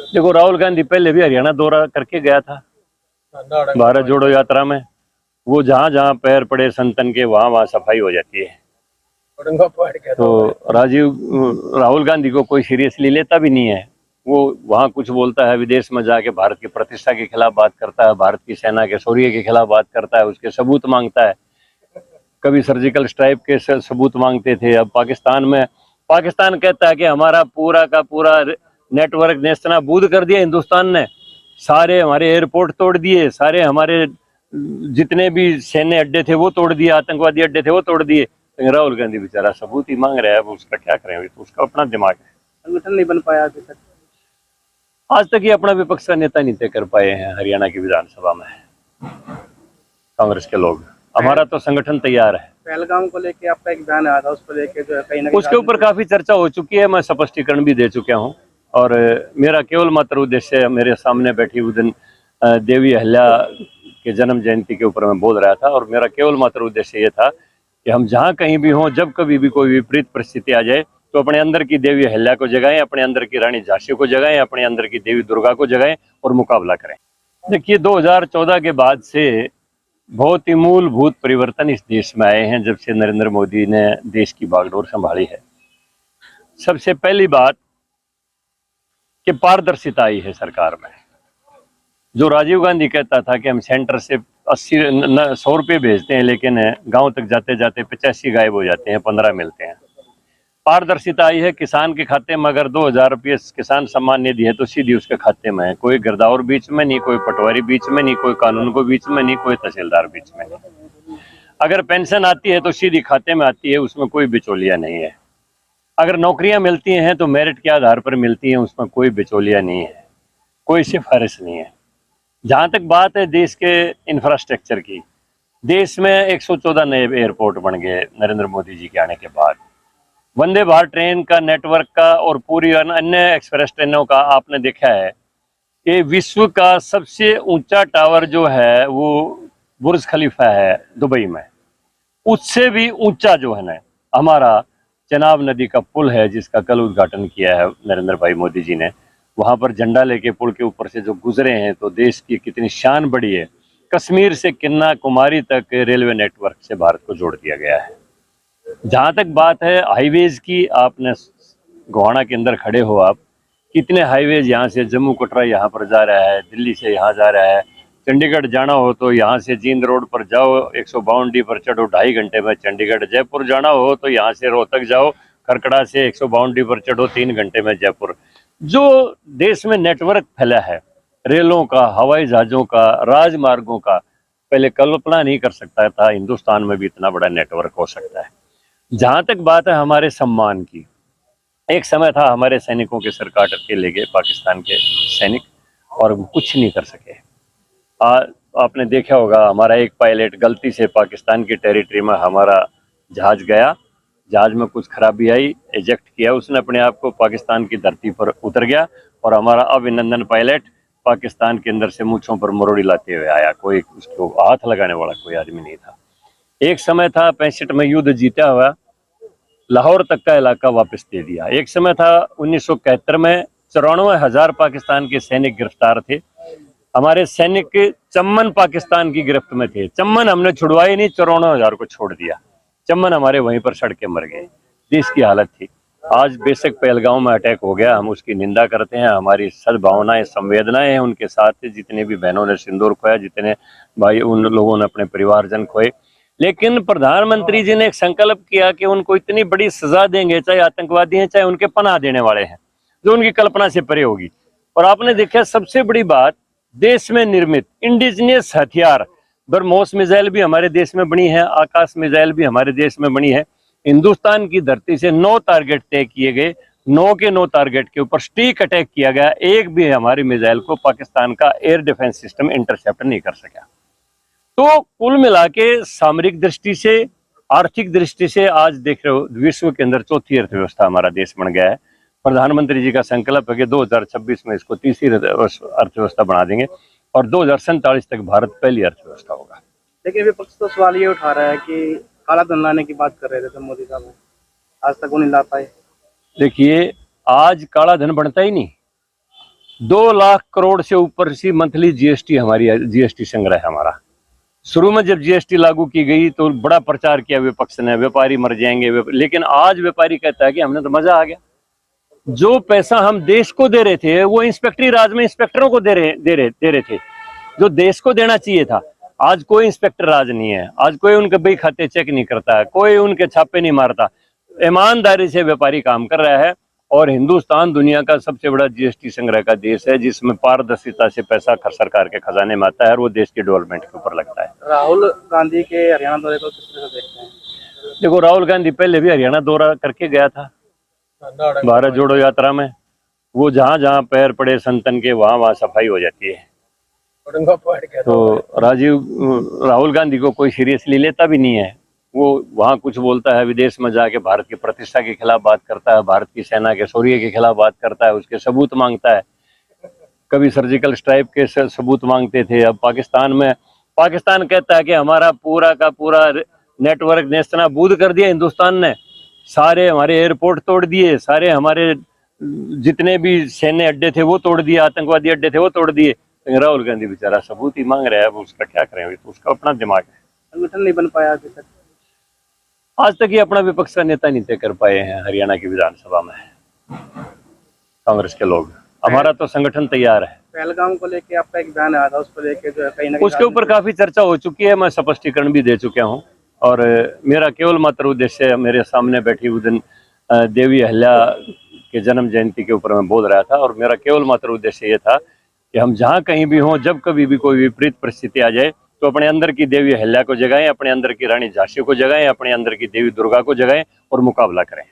देखो, राहुल गांधी पहले भी हरियाणा दौरा करके गया था भारत जोड़ो यात्रा में। वो जहां जहां पैर पड़े संतन के, वहां वहां सफाई हो जाती है। तो राहुल गांधी को कोई सीरियसली लेता भी नहीं है। वो वहां कुछ बोलता है, विदेश में जाके भारत की प्रतिष्ठा के खिलाफ बात करता है, भारत की सेना के शौर्य के खिलाफ बात करता है, उसके सबूत मांगता है। कभी सर्जिकल स्ट्राइक के सबूत मांगते थे, अब पाकिस्तान कहता है कि हमारा पूरा का पूरा नेटवर्क नेस्तनाबूद कर दिया हिंदुस्तान ने, सारे हमारे एयरपोर्ट तोड़ दिए, सारे हमारे जितने भी सैन्य अड्डे थे वो तोड़ दिए, आतंकवादी अड्डे थे वो तोड़ दिए। राहुल गांधी बेचारा सबूत ही मांग रहा है, अब उसका क्या करें, तो उसका अपना दिमाग है। संगठन नहीं बन पाया अभी तक। आज तक ये अपना विपक्ष का नेता नहीं तय कर पाए हैं हरियाणा की विधानसभा में कांग्रेस के लोग। हमारा तो संगठन तैयार है। पहलगाम को लेके आपका एक बयान आया था, उस पर लेके जो है कहीं ना कहीं उसके ऊपर काफी चर्चा हो चुकी है, मैं स्पष्टीकरण भी दे चुका हूँ। और मेरा केवल मात्र उद्देश्य, मेरे सामने बैठी उस दिन देवी अहिल्या के जन्म जयंती के ऊपर मैं बोल रहा था, और मेरा केवल मात्र उद्देश्य ये था कि हम जहाँ कहीं भी हों, जब कभी भी कोई विपरीत परिस्थिति आ जाए, तो अपने अंदर की देवी अहिल्या को जगाएं, अपने अंदर की रानी झांसी को जगाएं, अपने अंदर की देवी दुर्गा को जगाएं और मुकाबला करें। देखिए, 2014 के बाद से बहुत ही मूलभूत परिवर्तन इस देश में आए हैं, जब से नरेंद्र मोदी ने देश की बागडोर संभाली है। सबसे पहली बात कि पारदर्शिता आई है सरकार में। जो राजीव गांधी कहता था कि हम सेंटर से 100 रुपये भेजते हैं, लेकिन गांव तक जाते जाते 85 गायब हो जाते हैं, 15 मिलते हैं। पारदर्शिता आई है। किसान के खाते में अगर 2000 रुपये किसान सम्मान निधि है तो सीधी उसके खाते में है, कोई गिरदावर बीच में नहीं, कोई पटवारी बीच में नहीं, कोई कानून को बीच में नहीं, कोई तहसीलदार बीच में नहीं। अगर पेंशन आती है तो सीधी खाते में आती है, उसमें कोई बिचौलिया नहीं है। अगर नौकरियां मिलती हैं तो मेरिट के आधार पर मिलती हैं, उसमें कोई बिचौलिया नहीं है, कोई सिफारिश नहीं है। जहां तक बात है देश के इंफ्रास्ट्रक्चर की, देश में 114 नए एयरपोर्ट बन गए नरेंद्र मोदी जी के आने के बाद। वंदे भारत ट्रेन का नेटवर्क का और पूरी अन्य एक्सप्रेस ट्रेनों का आपने देखा है कि विश्व का सबसे ऊंचा टावर जो है वो बुर्ज खलीफा है दुबई में। उससे भी ऊंचा जो है ना हमारा चनाब नदी का पुल है, जिसका कल उद्घाटन किया है नरेंद्र भाई मोदी जी ने। वहां पर झंडा लेके पुल के ऊपर से जो गुजरे हैं, तो देश की कितनी शान बढ़ी है। कश्मीर से कन्याकुमारी तक रेलवे नेटवर्क से भारत को जोड़ दिया गया है। जहां तक बात है हाईवेज की, आपने गोहाना के अंदर खड़े हो, आप कितने हाईवेज यहाँ से जम्मू कटरा यहाँ पर जा रहा है, दिल्ली से यहाँ जा रहा है। चंडीगढ़ जाना हो तो यहाँ से जींद रोड पर जाओ, 152D पर चढ़ो 2.5 घंटे में चंडीगढ़। जयपुर जाना हो तो यहाँ से रोहतक जाओ, खरकड़ा से 152D पर चढ़ो 3 घंटे में जयपुर। जो देश में नेटवर्क फैला है, रेलों का, हवाई जहाजों का, राजमार्गों का, पहले कल्पना नहीं कर सकता था हिंदुस्तान में भी इतना बड़ा नेटवर्क हो सकता है। जहां तक बात है हमारे सम्मान की, एक समय था हमारे सैनिकों के सर काट के ले गए पाकिस्तान के सैनिक, और कुछ नहीं कर सके। आपने देखा होगा, हमारा एक पायलट गलती से पाकिस्तान की टेरिटरी में हमारा जहाज गया, जहाज में कुछ खराबी आई, एजेक्ट किया उसने अपने आप को, पाकिस्तान की धरती पर उतर गया, और हमारा अभिनंदन पायलट पाकिस्तान के अंदर से मूंछों पर मरोड़ी लाते हुए आया। कोई उसको हाथ लगाने वाला कोई आदमी नहीं था। एक समय था 65 में युद्ध जीता हुआ लाहौर तक का इलाका वापस दे दिया। एक समय था 1971 में 94,000 पाकिस्तान के सैनिक गिरफ्तार थे। हमारे सैनिक चम्मन पाकिस्तान की गिरफ्त में थे, चम्मन हमने छुड़वाई नहीं, 94,000 को छोड़ दिया। चम्मन हमारे वहीं पर सड़ के मर गए। देश की हालत थी। आज बेशक पहलगांव में अटैक हो गया, हम उसकी निंदा करते हैं, हमारी सद्भावनाएं संवेदनाएं हैं उनके साथ, जितने भी बहनों ने सिंदूर खोया, जितने भाई उन लोगों ने अपने परिवारजन खोए। लेकिन प्रधानमंत्री जी ने एक संकल्प किया कि उनको इतनी बड़ी सजा देंगे, चाहे आतंकवादी हैं चाहे उनके पनाह देने वाले हैं, जो उनकी कल्पना से परे होगी। और आपने देखा सबसे बड़ी बात, देश में निर्मित इंडिजिनियस हथियार, ब्रह्मोस मिसाइल भी हमारे देश में बनी है, आकाश मिसाइल भी हमारे देश में बनी है। हिंदुस्तान की धरती से 9 टारगेट तय किए गए, 9 के 9 टारगेट के ऊपर स्टीक अटैक किया गया, एक भी हमारी मिसाइल को पाकिस्तान का एयर डिफेंस सिस्टम इंटरसेप्ट नहीं कर सका। तो कुल मिला के सामरिक दृष्टि से, आर्थिक दृष्टि से आज देख रहे हो विश्व के अंदर चौथी अर्थव्यवस्था हमारा देश बन गया है। प्रधानमंत्री जी का संकल्प है कि 2026 में इसको तीसरी अर्थव्यवस्था बना देंगे, और 2047 तक भारत पहली अर्थव्यवस्था होगा। लेकिन विपक्ष तो सवाल ये उठा रहा है कि काला धन लाने की बात कर रहे थे मोदी साहब, आज तक वो नहीं ला पाए। देखिए, आज काला धन बनता ही नहीं। 2 लाख करोड़ से ऊपर सी मंथली जीएसटी हमारी जीएसटी संग्रह है हमारा। शुरू में जब जीएसटी लागू की गई तो बड़ा प्रचार किया विपक्ष ने, व्यापारी मर जाएंगे, लेकिन आज व्यापारी कहता है कि हमने तो मजा आ गया। जो पैसा हम देश को दे रहे थे वो इंस्पेक्टरी राज में इंस्पेक्टरों को दे रहे थे, जो देश को देना चाहिए था। आज कोई इंस्पेक्टर राज नहीं है, आज कोई उनके बही खाते चेक नहीं करता है, कोई उनके छापे नहीं मारता। ईमानदारी से व्यापारी काम कर रहा है और हिंदुस्तान दुनिया का सबसे बड़ा जीएसटी संग्रह का देश है, जिसमें पारदर्शिता से पैसा सरकार के खजाने में आता है और वो देश की डेवलपमेंट के ऊपर लगता है। राहुल गांधी के हरियाणा दौरे को किस तरह से देखते हैं? देखो, राहुल गांधी पहले भी हरियाणा दौरा करके गया था भारत जोड़ो यात्रा में। वो जहां जहां पैर पड़े संतन के वहां वहां सफाई हो जाती है। तो राहुल गांधी को कोई सीरियसली लेता भी नहीं है। वो वहां कुछ बोलता है, विदेश में जाके भारत की प्रतिष्ठा के खिलाफ बात करता है, भारत की सेना के शौर्य के खिलाफ बात करता है, उसके सबूत मांगता है। कभी सर्जिकल स्ट्राइक के सबूत मांगते थे, अब पाकिस्तान कहता है कि हमारा पूरा का पूरा नेटवर्क नेस्तनाबूद कर दिया हिंदुस्तान ने, सारे हमारे एयरपोर्ट तोड़ दिए, सारे हमारे जितने भी सैन्य अड्डे थे वो तोड़ दिए, आतंकवादी अड्डे थे वो तोड़ दिए। राहुल गांधी बेचारा सबूत ही मांग रहा है, अब उसका क्या करें, तो उसका अपना दिमाग है। संगठन नहीं बन पाया अभी तक। आज तक ये अपना विपक्ष का नेता नहीं तय कर पाए हैं हरियाणा की विधानसभा में कांग्रेस के लोग। हमारा तो संगठन तैयार है। पहलगाम को लेके आपका एक बयान आया था, उस पर लेके जो है कहीं ना उसके ऊपर काफी चर्चा हो चुकी है, मैं स्पष्टीकरण भी दे चुका हूँ। और मेरा केवल मात्र उद्देश्य, मेरे सामने बैठी उस दिन देवी अहिल्या के जन्म जयंती के ऊपर मैं बोल रहा था, और मेरा केवल मात्र उद्देश्य ये था कि हम जहाँ कहीं भी हों, जब कभी भी कोई विपरीत परिस्थिति आ जाए तो अपने अंदर की देवी अहिल्या को जगाएं, अपने अंदर की रानी झांसी को जगाएं, अपने अंदर की देवी दुर्गा को जगाएं और मुकाबला करें।